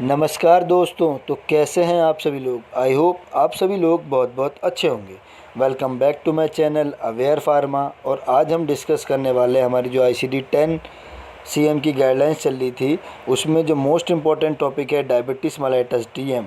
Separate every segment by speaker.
Speaker 1: नमस्कार दोस्तों। तो कैसे हैं आप सभी लोग। आई होप आप सभी लोग बहुत बहुत अच्छे होंगे। Welcome back to my channel Aware Pharma. और आज हम डिस्कस करने वाले हैं हमारी जो ICD 10 CM की गाइडलाइंस चल रही थी, उसमें जो मोस्ट इम्पॉर्टेंट टॉपिक है डायबिटीज़ मेलाइटस DM,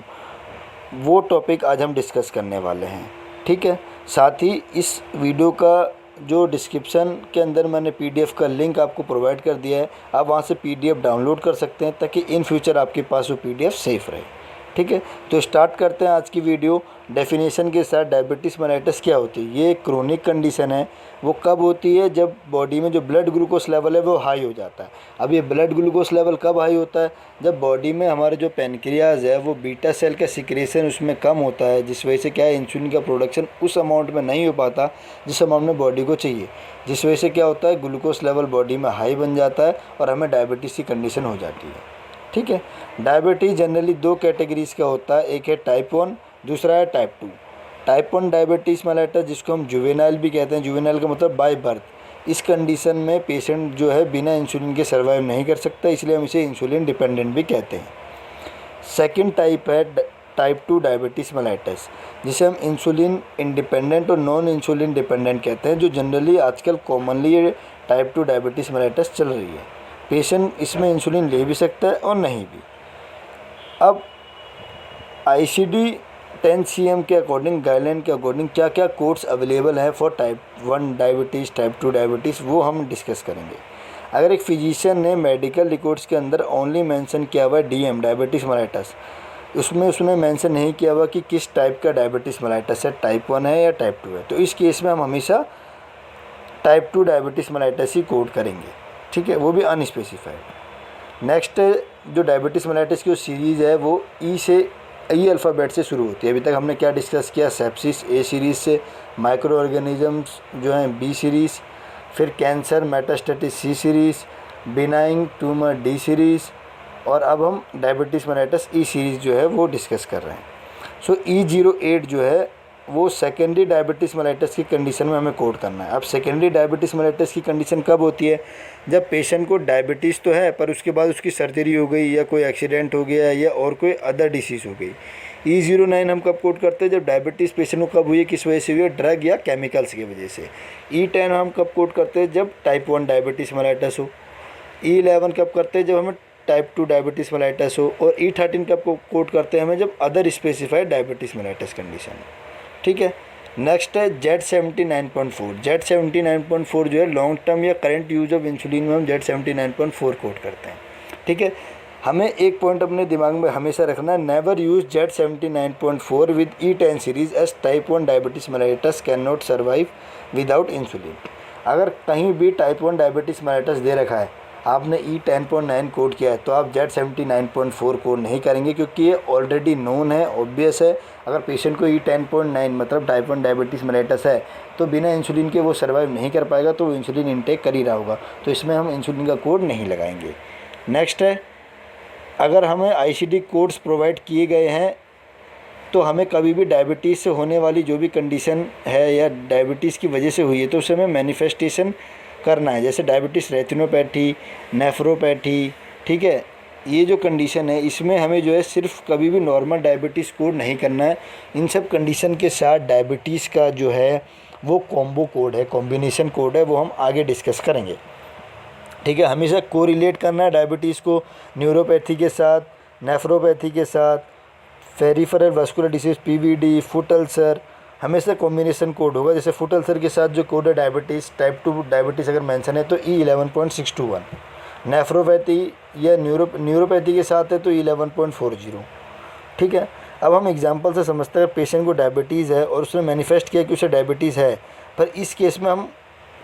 Speaker 1: वो टॉपिक आज हम डिस्कस करने वाले हैं। ठीक है, साथ ही इस वीडियो का जो डिस्क्रिप्शन के अंदर मैंने PDF का लिंक आपको प्रोवाइड कर दिया है, आप वहाँ से PDF डाउनलोड कर सकते हैं ताकि इन फ्यूचर आपके पास वो PDF सेफ़ रहे। ठीक है, तो स्टार्ट करते हैं आज की वीडियो डेफिनेशन के साथ। डायबिटीज़ मेलाइटस क्या होती है? ये एक क्रोनिक कंडीशन है। वो कब होती है? जब बॉडी में जो ब्लड ग्लूकोज लेवल है वो हाई हो जाता है। अब ये ब्लड ग्लूकोज लेवल कब हाई होता है? जब बॉडी में हमारे जो पेनक्रियाज है वो बीटा सेल का सिक्रेशन उसमें कम होता है, जिस वजह से क्या है, इंसुलिन का प्रोडक्शन उस अमाउंट में नहीं हो पाता जिस अमाउंट में बॉडी को चाहिए, जिस वजह से क्या होता है, ग्लूकोज लेवल बॉडी में हाई बन जाता है और हमें डायबिटीज़ की कंडीशन हो जाती है। ठीक है, डायबिटीज़ जनरली दो कैटेगरीज़ का होता है, एक है टाइप 1, दूसरा है टाइप 2। टाइप 1 डायबिटीज़ मेलाइटस, जिसको हम जुवेनाइल भी कहते हैं, जुवेनाइल का मतलब बाय बर्थ। इस कंडीशन में पेशेंट जो है बिना इंसुलिन के सर्वाइव नहीं कर सकता, इसलिए हम इसे इंसुलिन डिपेंडेंट भी कहते हैं। सेकंड टाइप है टाइप 2 डायबिटीज़ मेलाइटस, जिसे हम इंसुलिन इंडिपेंडेंट और नॉन इंसुलिन डिपेंडेंट कहते हैं, जो जनरली आजकल कॉमनली ये टाइप 2 डायबिटीज़ मेलाइटस चल रही है। पेशेंट इसमें इंसुलिन ले भी सकता है और नहीं भी। अब ICD 10 CM के अकॉर्डिंग, गाइडलाइन के अकॉर्डिंग क्या क्या कोड्स अवेलेबल है for type 1 diabetes, type 2 diabetes, वो हम डिस्कस करेंगे। अगर एक फिजिशियन ने मेडिकल रिकॉर्ड्स के अंदर ओनली मेंशन किया हुआ है DM डायबिटीज़ मेलाइटस, उसमें उसने मेंशन नहीं किया हुआ कि किस टाइप का डायबिटीज़ मेलाइटस है, टाइप 1 है या टाइप 2 है, तो इस केस में हम हमेशा टाइप 2 डायबिटीज़ मेलाइटस ही कोड करेंगे। ठीक है, वो भी अनस्पेसिफाइड। नेक्स्ट जो डायबिटीज़ मेलाइटस की जो सीरीज़ है वो ई अल्फ़ाबेट से शुरू होती है। अभी तक हमने क्या डिस्कस किया, सेप्सिस A सीरीज़ से, माइक्रो ऑर्गेनिजम्स जो हैं B सीरीज़, फिर cancer metastasis C series, benign tumour D series, और अब हम डायबिटीज़ मेलाइटस E सीरीज़ जो है वो डिस्कस कर रहे हैं। सो E08 जो है वो सेकेंडरी डायबिटीज़ मेलाइटस की कंडीशन में हमें कोड करना है। अब सेकेंडरी डायबिटीज़ मेलाइटस की कंडीशन कब होती है? जब पेशेंट को डायबिटीज़ तो है पर उसके बाद उसकी सर्जरी हो गई या कोई एक्सीडेंट हो गया या और कोई अदर डिसीज़ हो गई। E09 हम कब कोड करते हैं? जब डायबिटीज़ पेशेंट को कब हुई है, किस वजह से हुई है, ड्रग या केमिकल्स की वजह से। E10 हम कब कोड करते हैं? जब टाइप 1 डायबिटीज़ मेलाइटस हो। E11 कब करते हैं? जब हमें टाइप 2 डायबिटीज़ मेलाइटस हो। और E13 कब कोड करते हैं? हमें जब other specified diabetes mellitus condition है। ठीक है, नेक्स्ट है Z79.4। Z79.4 जो है लॉन्ग टर्म या करंट यूज ऑफ इंसुलिन में हम Z79.4 कोड करते हैं। ठीक है, हमें एक पॉइंट अपने दिमाग में हमेशा रखना है, never use Z79.4 with E10 series as type 1 diabetes mellitus can not survive without insulin. अगर कहीं भी टाइप 1 डायबिटीज़ मेलाइटस दे रखा है, आपने E10.9 कोड किया है, तो आप Z79.4 कोड नहीं करेंगे, क्योंकि ये ऑलरेडी नोन है, ऑब्वियस है। अगर पेशेंट को E10.9 मतलब टाइप 1 डायबिटीज़ मेलाइटस है तो बिना इंसुलिन के वो सर्वाइव नहीं कर पाएगा, तो वो इंसुलिन इंटेक कर ही रहा होगा, तो इसमें हम इंसुलिन का कोड नहीं लगाएंगे। नेक्स्ट है, अगर हमें ICD कोड्स प्रोवाइड किए गए हैं तो हमें कभी भी डायबिटीज़ से होने वाली जो भी कंडीशन है या डायबिटीज़ की वजह से हुई है तो उसे हमें मैनिफेस्टेशन करना है। जैसे डायबिटीज़ रेटिनोपैथी, नेफ्रोपैथी, ठीक है, ये जो कंडीशन है इसमें हमें जो है सिर्फ कभी भी नॉर्मल डायबिटीज़ कोड नहीं करना है। इन सब कंडीशन के साथ डायबिटीज़ का जो है वो कॉम्बो कोड है, कॉम्बिनेशन कोड है, वो हम आगे डिस्कस करेंगे। ठीक है, हमेशा कोरिलेट करना है डायबिटीज़ को न्यूरोपैथी के साथ, नेफ्रोपैथी के साथ, peripheral vascular disease PVD, foot ulcer, हमेशा कॉम्बिनेशन कोड होगा। जैसे फुट अल्सर के साथ जो कोड है डायबिटीज़ टाइप 2 डायबिटीज़ अगर मेंशन है तो E11.621, नेफ्रोपैथी या न्यूरोपैथी के साथ है तो E11.40। ठीक है, अब हम एग्जांपल से समझते हैं, पेशेंट को डायबिटीज़ है और उसने मैनिफेस्ट किया कि उसे डायबिटीज़ है, पर इस केस में हम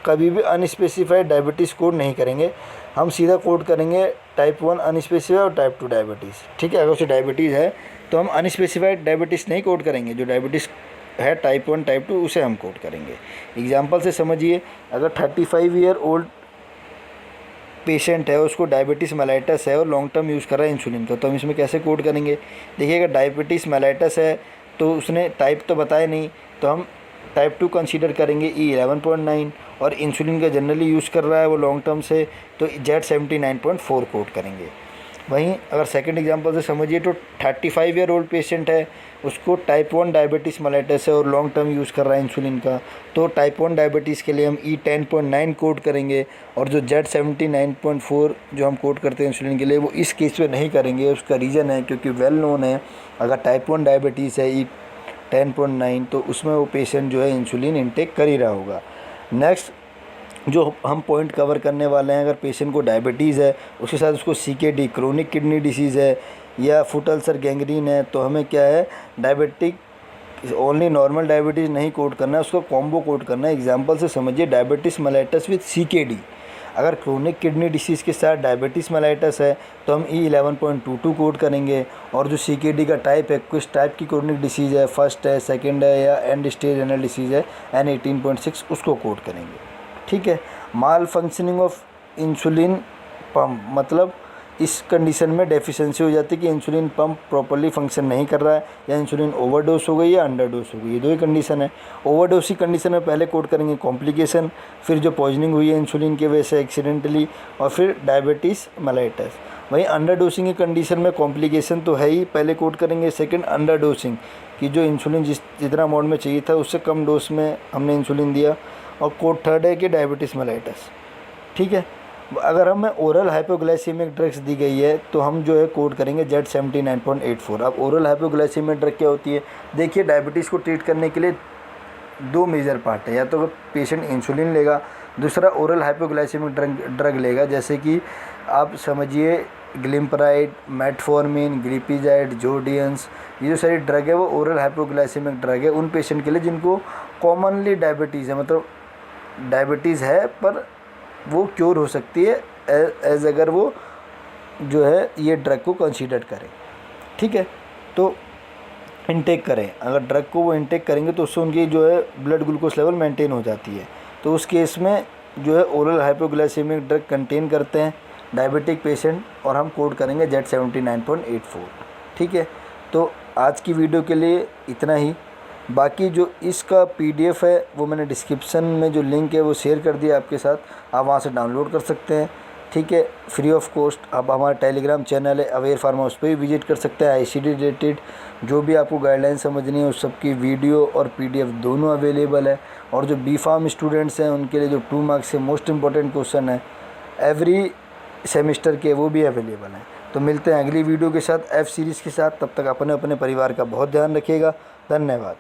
Speaker 1: कभी भी अनस्पेसिफाइड डायबिटीज़ कोड नहीं करेंगे, हम सीधा कोड करेंगे टाइप 1 अनस्पेसिफाइड और टाइप 2 डायबिटीज़। ठीक है, अगर उसे डायबिटीज़ है तो हम अनस्पेसिफाइड डायबिटीज़ नहीं कोड करेंगे, जो डायबिटीज़ है टाइप 1 टाइप 2 उसे हम कोड करेंगे। एग्जांपल से समझिए, अगर 35 ईयर ओल्ड पेशेंट है, उसको डायबिटीज़ मेलाइटस है और लॉन्ग टर्म यूज़ कर रहा है इंसुलिन का, तो हम इसमें कैसे कोड करेंगे? देखिए, अगर डायबिटीज़ मेलाइटस है तो उसने टाइप तो बताया नहीं, तो हम टाइप 2 कंसीडर करेंगे E11.9, और इंसुलिन का जनरली यूज़ कर रहा है वो लॉन्ग टर्म से, तो Z79.4 कोड करेंगे। वहीं अगर सेकंड एग्जांपल से समझिए तो 35 ईयर ओल्ड पेशेंट है, उसको टाइप 1 डायबिटीज़ मेलाइटस है और लॉन्ग टर्म यूज़ कर रहा है इंसुलिन का, तो टाइप 1 डायबिटीज़ के लिए हम E10.9 कोड करेंगे, और जो Z79.4 जो हम कोड करते हैं इंसुलिन के लिए वो इस केस में नहीं करेंगे। उसका रीज़न है क्योंकि वेल नोन है अगर टाइप 1 डायबिटीज़ है E10.9 तो उसमें वो पेशेंट जो है इंसुलिन इंटेक कर ही रहा होगा। नेक्स्ट जो हम पॉइंट कवर करने वाले हैं, अगर पेशेंट को डायबिटीज़ है उसके साथ उसको CKD क्रोनिक किडनी डिसीज़ है या फुट अल्सर गैंग्रीन है, तो हमें क्या है डायबिटिक ओनली नॉर्मल डायबिटीज़ नहीं कोड करना है, उसको कॉम्बो कोड करना है। एग्जांपल से समझिए डायबिटीज़ मेलाइटस विद CKD। अगर क्रोनिक किडनी डिसीज़ के साथ डायबिटीज़ मेलाइटस है तो हम E11.22 कोड करेंगे, और जो CKD का टाइप है किस टाइप की क्रोनिक डिसीज़ है, फर्स्ट है, सेकंड है या एंड स्टेज रेनल डिसीज़ है, N18.6 उसको कोड करेंगे। ठीक है। माल फंक्शनिंग ऑफ इंसुलिन पंप, मतलब इस कंडीशन में डेफिशिएंसी हो जाती है कि इंसुलिन पंप प्रॉपर्ली फंक्शन नहीं कर रहा है या इंसुलिन ओवरडोज हो गई या अंडरडोज हो गई, ये दो ही कंडीशन है। ओवरडोज की कंडीशन में पहले कोड करेंगे कॉम्प्लिकेशन, फिर जो पॉइजनिंग हुई है इंसुलिन की वजह से एक्सीडेंटली, और फिर डायबिटीज़ मेलाइटस। वहीं अंडरडोसिंग की कंडीशन में कॉम्प्लिकेशन तो है ही, पहले कोड करेंगे। सेकंड अंडरडोसिंग कि जो इंसुलिन जितना अमाउंट में चाहिए था उससे कम डोज में हमने इंसुलिन दिया, और कोड थर्ड है कि डायबिटीज़ मेलाइटस। ठीक है। अगर हमें ओरल हाइपोग्लाइसीमिक ड्रग्स दी गई है तो हम जो है कोड करेंगे Z79.84। अब ओरल हाइपोग्लाइसीमिक ड्रग क्या होती है, देखिए डायबिटीज़ को ट्रीट करने के लिए दो मेजर पार्ट है, या तो पेशेंट इंसुलिन लेगा, दूसरा ओरल हाइपोग्लाइसीमिक ड्रग लेगा, जैसे कि आप समझिए ग्लिम्पराइड, मेटफॉर्मिन, ग्लिपिजाइड, जोडियंस, ये जो सारी ड्रग है वो ओरल हाइपोग्लाइसीमिक ड्रग है उन पेशेंट के लिए जिनको कॉमनली डायबिटीज़ है, मतलब डायबिटीज़ है पर वो क्योर हो सकती है एज अगर वो जो है ये ड्रग को कंसीडर करें। ठीक है। तो इनटेक करें, अगर ड्रग को वो इनटेक करेंगे तो उससे उनकी जो है ब्लड ग्लूकोज लेवल मेंटेन हो जाती है, तो उस केस में जो है ओरल हाइपोग्लाइसेमिक ड्रग कंटेन करते हैं डायबिटिक पेशेंट, और हम कोड करेंगे Z79.84। ठीक है। तो आज की वीडियो के लिए इतना ही। बाकी जो इसका PDF है वो मैंने डिस्क्रिप्शन में जो लिंक है वो शेयर कर दिया आपके साथ, आप वहाँ से डाउनलोड कर सकते हैं। ठीक है, फ्री ऑफ कॉस्ट। अब हमारा टेलीग्राम चैनल है अवेयर फार्मा, उस पर भी विजिट कर सकते हैं। ICD रिलेटेड जो भी आपको गाइडलाइन समझनी है उस सब की वीडियो और PDF दोनों अवेलेबल है। और जो B.Pharm स्टूडेंट्स हैं उनके लिए जो 2 मार्क्स से मोस्ट इंपॉर्टेंट क्वेश्चन है एवरी सेमेस्टर के, वो भी अवेलेबल हैं। तो मिलते हैं अगली वीडियो के साथ F सीरीज़ के साथ, तब तक अपने अपने परिवार का बहुत ध्यान रखिएगा। धन्यवाद।